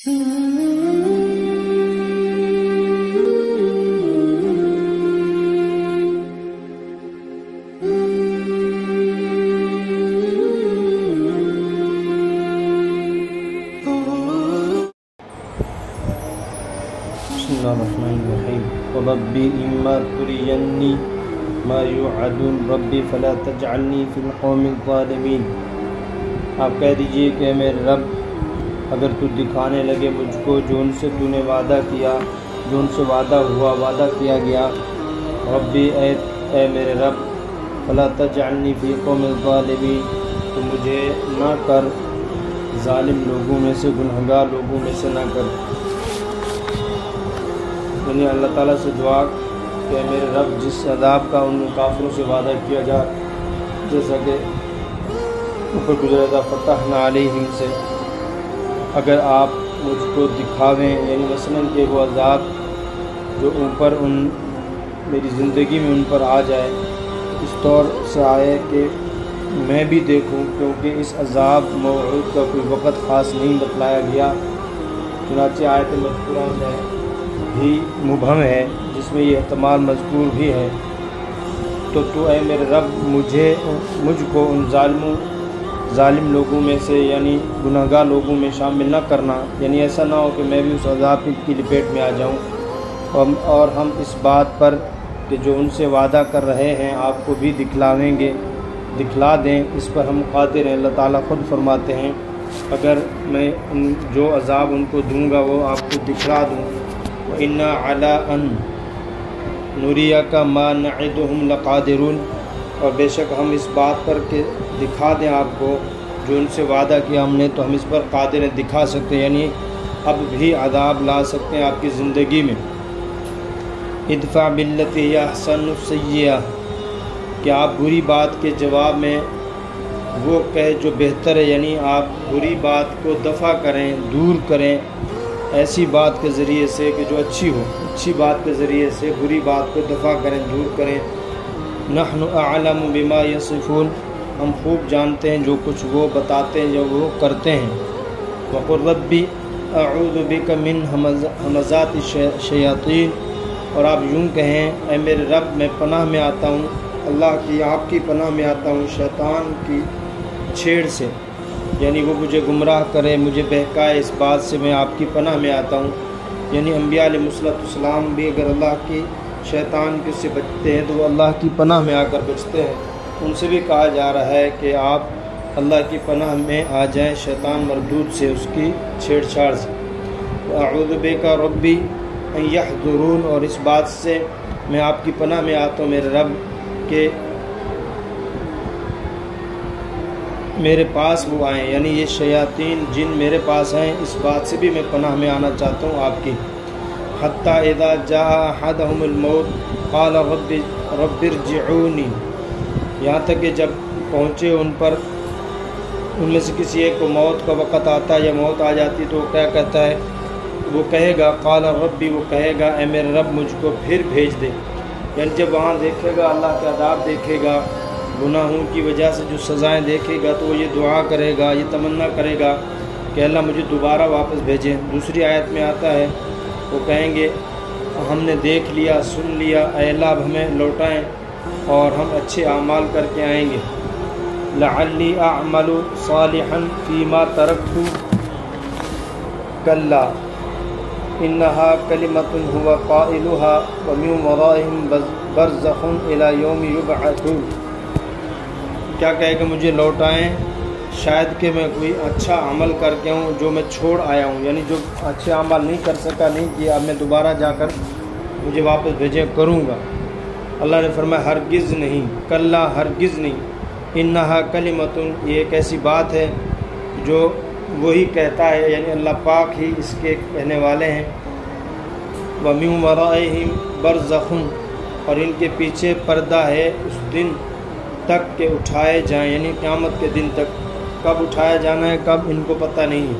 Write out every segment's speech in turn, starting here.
ربی اما ترینی ما یوعدون ربی فلا تجعلنی فی القوم الظالمین۔ آپ کہہ دیجئے کہ میرے رب اگر تو دکھانے لگے مجھ کو جو ان سے تو نے وعدہ کیا، جو ان سے وعدہ کیا گیا، ربی اے میرے رب فلا تجعلنی فی القوم الظالمین، تو مجھے نہ کر ظالم لوگوں میں سے، گنہگار لوگوں میں سے نہ کر۔ یعنی اللہ تعالیٰ سے دعا کہ میرے رب جس عذاب کا ان کافروں سے وعدہ کیا جا، جیسا کہ اوپر گزرا تھا فتحنا علیہم سے، اگر آپ مجھ کو دکھاویں، یعنی مثلاً کہ وہ عذاب جو اوپر میری زندگی میں ان پر آ جائے، اس طور سے آئے کہ میں بھی دیکھوں، کیونکہ اس عذاب موعود کا کوئی وقت خاص نہیں بتلایا گیا، چنانچہ آیت مذکورہ میں بھی مبہم ہے جس میں یہ احتمال مذکور بھی ہے۔ تو اے میرے رب مجھ کو ان ظالم لوگوں میں سے، یعنی گناہگار لوگوں میں شامل نہ کرنا، یعنی ایسا نہ ہو کہ میں بھی اس عذاب کی لپیٹ میں آ جاؤں۔ اور ہم اس بات پر کہ جو ان سے وعدہ کر رہے ہیں آپ کو بھی دکھلا دیں، اس پر ہم قادر ہیں۔ اللہ تعالیٰ خود فرماتے ہیں اگر میں جو عذاب ان کو دوں گا وہ آپ کو دکھلا دوں، وَإِنَّا عَلَىٰ أَن نُرِيَكَ مَا نَعِدُهُمْ لَقَادِرُونَ، اور بے شک ہم اس بات پر کہ دکھا دیں آپ کو جو ان سے وعدہ کیا ہم نے، تو ہم اس پر قادر ہیں، دکھا سکتے ہیں، یعنی اب بھی عذاب لا سکتے ہیں آپ کی زندگی میں۔ ادفع باللتی ہی احسن السیئہ، کہ آپ بری بات کے جواب میں وہ کہے جو بہتر ہے، یعنی آپ بری بات کو دفع کریں، دور کریں ایسی بات کے ذریعے سے کہ جو اچھی ہو، اچھی بات کے ذریعے سے بری بات کو دفع کریں، دور کریں۔ نحن اعلم بما یصفون، ہم خوب جانتے ہیں جو کچھ وہ بتاتے ہیں، جو وہ کرتے ہیں۔ وقل ربی اعوذ بک من ہمزات الشیاطین، اور آپ یوں کہیں اے میرے رب میں پناہ میں آتا ہوں آپ کی پناہ میں آتا ہوں شیطان کی چھیڑ سے، یعنی وہ مجھے گمراہ کرے، مجھے بہکائے، اس بات سے میں آپ کی پناہ میں آتا ہوں۔ یعنی انبیاء علیہ السلام بھی اگر اللہ کی شیطان سے بچتے ہیں تو وہ اللہ کی پناہ میں آ کر بچتے ہیں۔ ان سے بھی کہا جا رہا ہے کہ آپ اللہ کی پناہ میں آ جائیں شیطان مردود سے، اس کی چھیڑ چھاڑ سے۔ اعوذ بک ربی ان یحضرون، اور اس بات سے میں آپ کی پناہ میں آتا ہوں میرے رب کہ میرے پاس وہ آئیں، یعنی یہ شیاطین جن میرے پاس آئیں، اس بات سے بھی میں پناہ میں آنا چاہتا ہوں آپ کی۔ حتی اذا جاء احدهم الموت قال رب ارجعونی، یہاں تک کہ جب پہنچے ان میں سے کسی ایک کو موت کا وقت آتا ہے یا موت آ جاتی تو وہ کیا کہتا ہے؟ وہ کہے گا قال ربی، وہ کہے گا اے میرے رب مجھ کو پھر بھیج دے، یعنی جب وہاں دیکھے گا اللہ کے عذاب دیکھے گا، گناہوں کی وجہ سے جو سزائیں دیکھے گا، تو وہ یہ دعا کرے گا، یہ تمنا کرے گا کہ اللہ مجھے دوبارہ واپس بھیجیں۔ دوسری آیت میں آتا ہے وہ کہیں گے ہم نے دیکھ لیا، سن لیا، اے اللہ اب ہمیں لوٹائیں اور ہم اچھے اعمال کر کے آئیں گے۔ لعلی اعمل صالحا فیما ترکت کلا انہا کلمۃ هو قائلها ومن ورائہم برزخ الی یوم یبعثون، کیا کہے کہ مجھے لوٹائیں، شاید کہ میں کوئی اچھا عمل کر کے ہوں جو میں چھوڑ آیا ہوں، یعنی جو اچھے عمل نہیں کر سکا، نہیں کیا، اب میں دوبارہ جا کر مجھے واپس بھیجیں کروں گا۔ اللہ نے فرمایا ہرگز نہیں، کلا ہرگز نہیں، انہا کلمۃ، یہ ایک ایسی بات ہے جو وہی کہتا ہے، یعنی اللہ پاک ہی اس کے کہنے والے ہیں۔ وَمِن وَرَائِهِمْ بَرْزَخٌ، اور ان کے پیچھے پردہ ہے اس دن تک کہ اٹھائے جائیں، یعنی قیامت کے دن تک، کب اٹھایا جانا ہے کب ان کو پتہ نہیں ہے،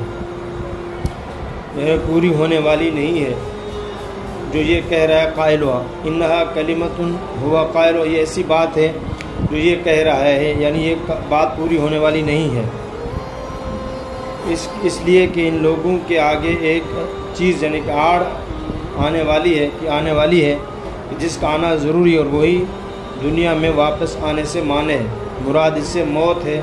یہ پوری ہونے والی نہیں ہے جو یہ کہہ رہا ہے قائلها انہا کلمۃ هو قائلها، یہ ایسی بات ہے جو یہ کہہ رہا ہے، یعنی یہ بات پوری ہونے والی نہیں ہے۔ اس لیے کہ ان لوگوں کے آگے ایک چیز یعنی کہ آڑ آنے والی ہے کہ جس کا آنا ضروری ہے، اور وہی دنیا میں واپس آنے سے مانع ہے۔ مراد اس سے موت ہے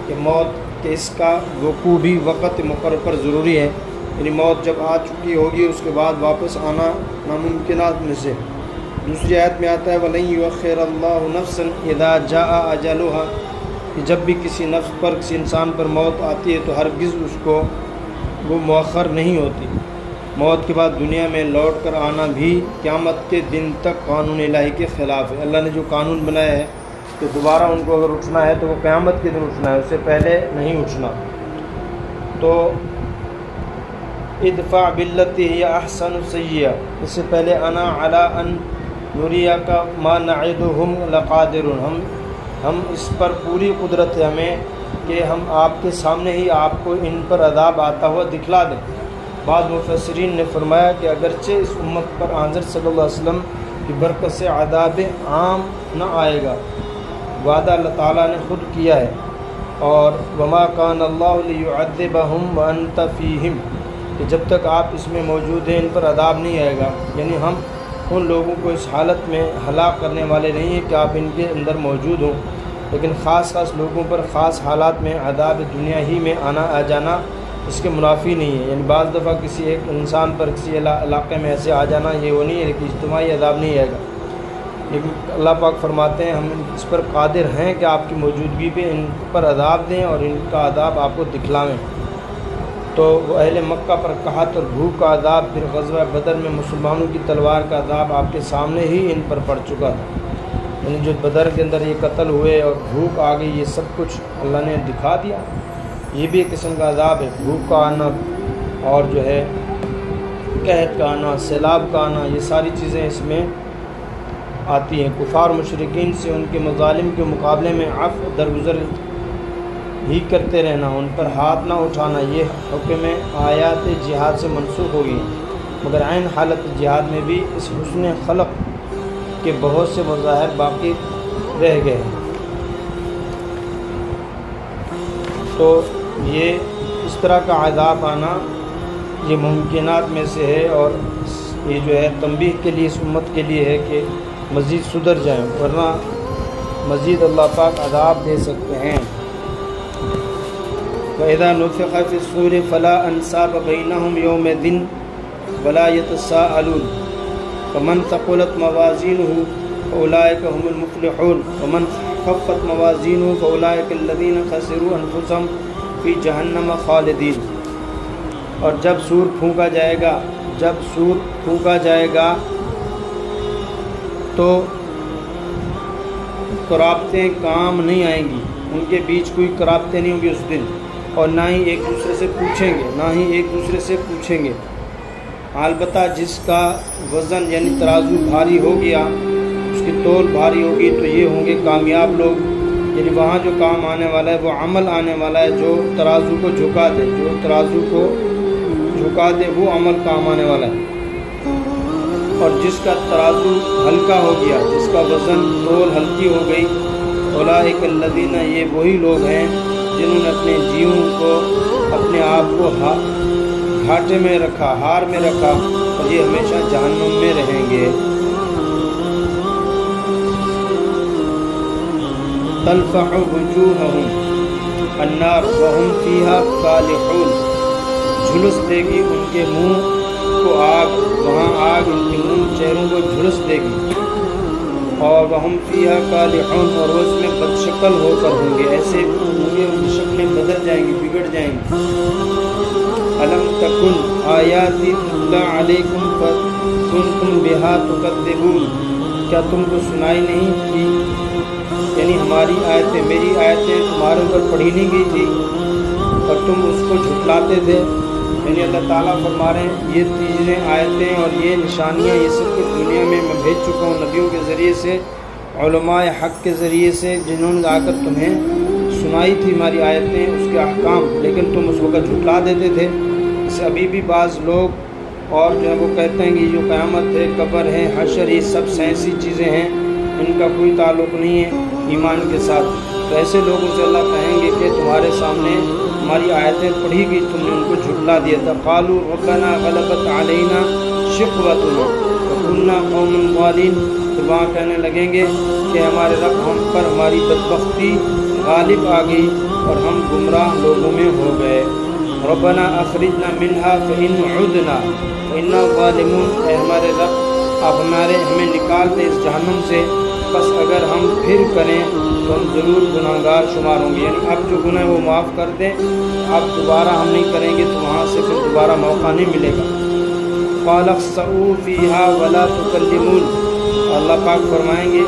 کہ موت کہ اس کا وقوع بھی وقت مقرر پر ضروری ہے، یعنی موت جب آ چکی ہوگی اس کے بعد واپس آنا ناممکنات میں سے۔ دوسری آیت میں آتا ہے وَلَن يُؤَخِّرَ اللَّهُ نَفْسًا إِذَا جَاءَ أَجَلُهَا، کہ جب بھی کسی نفس پر کسی انسان پر موت آتی ہے تو ہرگز اس کو وہ مؤخر نہیں ہوتی۔ موت کے بعد دنیا میں لوٹ کر آنا بھی قیامت کے دن تک قانون الہی کے خلاف ہے۔ اللہ نے جو قانون بنایا ہے کہ دوبارہ ان کو اگر اٹھنا ہے تو وہ قیامت کے دن اٹھنا ہے، اس سے پہلے نہیں اٹھنا۔ تو ادفع باللتی ہی احسن السیئہ، اس سے پہلے انا علی ان نریک ما نعدہم لقادرون، ہم اس پر پوری قدرت ہے ہمیں کہ ہم آپ کے سامنے ہی آپ کو ان پر عذاب آتا ہوا دکھلا دیں۔ بعض مفسرین نے فرمایا کہ اگرچہ اس امت پر حضرت صلی اللہ علیہ وسلم کی برکت سے عذاب عام نہ آئے گا، وعدہ اللہ تعالیٰ نے خود کیا ہے، اور وما کان اللہ لیعذبہم وانت فیہم، کہ جب تک آپ اس میں موجود ہیں ان پر عذاب نہیں آئے گا، یعنی ہم ان لوگوں کو اس حالت میں ہلاک کرنے والے نہیں ہیں کہ آپ ان کے اندر موجود ہوں، لیکن خاص لوگوں پر خاص حالات میں عذاب دنیا ہی میں آ جانا اس کے منافی نہیں ہے۔ یعنی بعض دفعہ کسی ایک انسان پر کسی علاقے میں ایسے آ جانا یہ وہ نہیں ہے، لیکن اجتماعی عذاب نہیں آئے گا۔ لیکن اللہ پاک فرماتے ہیں ہم اس پر قادر ہیں کہ آپ کی موجودگی پہ ان پر عذاب دیں اور ان کا عذاب آپ کو دکھلاویں۔ تو وہ اہل مکہ پر قحط اور بھوک کا عذاب، پھر غزوہ بدر میں مسلمانوں کی تلوار کا عذاب آپ کے سامنے ہی ان پر پڑ چکا تھا، یعنی جو بدر کے اندر یہ قتل ہوئے اور بھوک آ گئی، یہ سب کچھ اللہ نے دکھا دیا۔ یہ بھی ایک قسم کا عذاب ہے، بھوک کا آنا اور جو ہے قحط کا آنا، سیلاب کا آنا، یہ ساری چیزیں اس میں آتی ہیں۔ کفار مشرکین سے ان کے مظالم کے مقابلے میں عفو درگزر ہی کرتے رہنا، ان پر ہاتھ نہ اٹھانا، یہ حکم آیات جہاد سے منسوخ ہو گئی، مگر عین حالت جہاد میں بھی اس حسن خلق کے بہت سے مظاہر باقی رہ گئے ہیں۔ تو یہ اس طرح کا عذاب آنا یہ ممکنات میں سے ہے، اور یہ جو ہے تنبیہ کے لیے اس امت کے لیے ہے کہ مزید سدھر جائیں، ورنہ مزید اللہ پاک عذاب دے سکتے ہیں۔ وَإِذَا نُفِخَ فِي الصُّورِ فَلَا أَنْسَابَ بَيْنَهُمْ يَوْمَئِذٍ وَلَا يَتَسَاءَلُونَ فَمَنْ ثَقُلَتْ مَوَازِينُهُ فَأُولَئِكَ هُمُ الْمُفْلِحُونَ وَمَنْ خَفَّتْ مَوَازِينُهُ فَأُولَئِكَ الَّذِينَ خَسِرُوا أَنفُسَهُمْ فِي جَهَنَّمَ خَالِدِينَ۔ اور جب سور پھونکا جائے گا تو قرابتیں کام نہیں آئیں گی، ان کے بیچ کوئی قرابتیں نہیں ہوں گی اس دن، اور نہ ہی ایک دوسرے سے پوچھیں گے، البتہ جس کا وزن یعنی ترازو بھاری ہو گیا، اس کی تول بھاری ہوگی، تو یہ ہوں گے کامیاب لوگ، یعنی وہاں جو کام آنے والا ہے وہ عمل آنے والا ہے جو ترازو کو جھکا دے، وہ عمل کام آنے والا ہے۔ اور جس کا ترازو ہلکا ہو گیا، جس کا وزن تول ہلکی ہو گئی، اولئک الذین، یہ وہی لوگ ہیں جنہوں نے اپنے جیوں کو، اپنے آپ کو گھاٹے میں رکھا، ہار میں رکھا، اور یہ ہمیشہ جہنم میں رہیں گے۔ تلفح وجوہہم النار وہم فیہا کالحون، جھلس دے گی ان کے منہ کو آگ، وہاں آگ ان کے منہ چہروں کو جھلس دے گی، اور وہم فیہا کالحون، اور وہ اس میں بدشکل ہو کر ہوں گے، ایسے ہوں گے ان کی شکلیں بدل جائیں گی، بگڑ جائیں گی۔ الم تکن آیاتی تتلی علیکم فکنتم بہا تکذبون، کیا تم کو سنائی نہیں تھی، یعنی ہماری آیتیں، میری آیتیں تمہارے اوپر پڑھی نہیں گئی تھی اور تم اس کو جھٹلاتے تھے۔ یعنی اللہ تعالیٰ فرما رہے ہیں یہ چیزیں، آیتیں اور یہ نشانیاں، یہ سب کچھ دنیا میں بھیج چکا ہوں نبیوں کے ذریعے سے، علماء حق کے ذریعے سے، جنہوں نے آ کر تمہیں سنائی تھی ہماری آیتیں، اس کے احکام، لیکن تم اس وقت جھٹلا دیتے تھے۔ اس ابھی بھی بعض لوگ اور جو ہے وہ کہتے ہیں کہ جو قیامت ہے، قبر ہے، حشر، یہ سب سائنسی چیزیں ہیں، ان کا کوئی تعلق نہیں ہے ایمان کے ساتھ۔ تو ایسے لوگوں سے اللہ کہیں گے کہ تمہارے سامنے ہماری آیتیں پڑھی گئی تم نے ان کو جھٹلا دیا تھا۔ قالوا ربنا غلبت علینا شقوتنا وکنا قوما ضالین، تو وہاں کہنے لگیں گے کہ ہمارے رب ہم پر ہماری بدبختی غالب آ گئی اور ہم گمراہ لوگوں میں ہو گئے۔ ربنا اخرجنا منها فإن عدنا فإنا ظالمون، اے ہمارے رب آپ ہمیں نکال دیں اس جہنم سے، بس اگر ہم پھر کریں تو ہم ضرور گناہگار شمار ہوں گے، یعنی اب جو گناہ وہ معاف کر دیں، اب دوبارہ ہم نہیں کریں گے تو وہاں سے پھر دوبارہ موقع نہیں ملے گا۔ قال اخسئوا فيها ولا تكلمون، اللہ پاک فرمائیں گے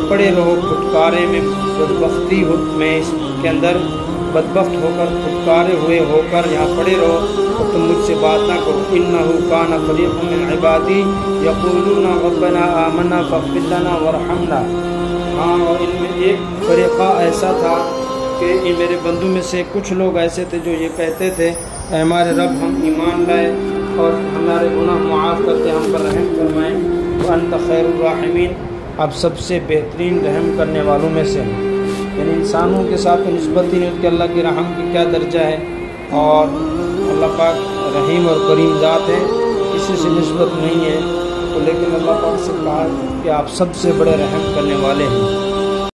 پڑے رہو پھٹکارے میں بدبختی میں، اس کے اندر بدبخت ہو کر پھٹکارے ہوئے ہو کر یہاں پڑے رہو اور تم مجھ سے بات نہ کرو۔ انه كان فريق من عبادي يقولون ربنا آمنا فاغفر لنا وارحمنا، ہاں اور ان میں ایک فرقہ ایسا تھا کہ یہ میرے بندوں میں سے کچھ لوگ ایسے تھے جو یہ کہتے تھے اے ہمارے رب ہم ایمان لائے اور ہمارے گناہ معاف کرتے ہم پر رحم فرمائیں، وانت خیر الراحمین، آپ سب سے بہترین رحم کرنے والوں میں سے ہیں۔ یعنی انسانوں کے ساتھ تو نسبت ہی نہیں ہوتی کہ اللہ کے رحم کی کیا درجہ ہے، اور اللہ پاک رحیم اور کریم ذات ہے، کسی سے نسبت نہیں ہے، تو لیکن اللہ پاک سے کہا کہ آپ سب سے بڑے رحم کرنے والے ہیں۔